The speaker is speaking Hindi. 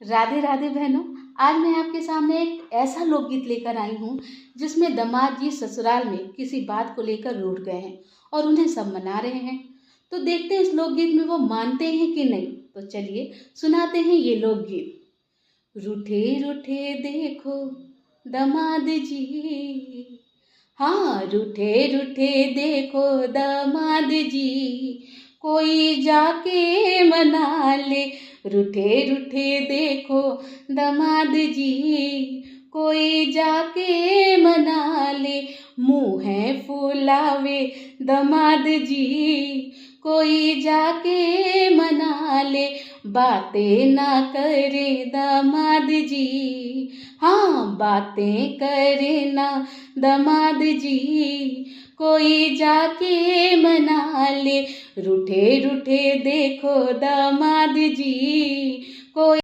राधे राधे बहनों। आज मैं आपके सामने एक ऐसा लोकगीत लेकर आई हूँ जिसमें दामाद जी ससुराल में किसी बात को लेकर रूठ गए हैं और उन्हें सब मना रहे हैं। तो देखते हैं इस लोकगीत में वो मानते हैं कि नहीं। तो चलिए सुनाते हैं ये लोकगीत। रूठे रूठे देखो दामाद जी, हाँ रूठे रूठे देखो दामाद जी, कोई जाके मना ले। रूठे रूठे देखो दामाद जी, कोई जाके मना ले। मुँह है फुलावे दामाद जी, कोई जाके मना ले। बातें ना करे दामाद जी, हाँ बातें करे ना दामाद जी, कोई जाके मना ले। रूठे रूठे देखो दामाद जी, कोई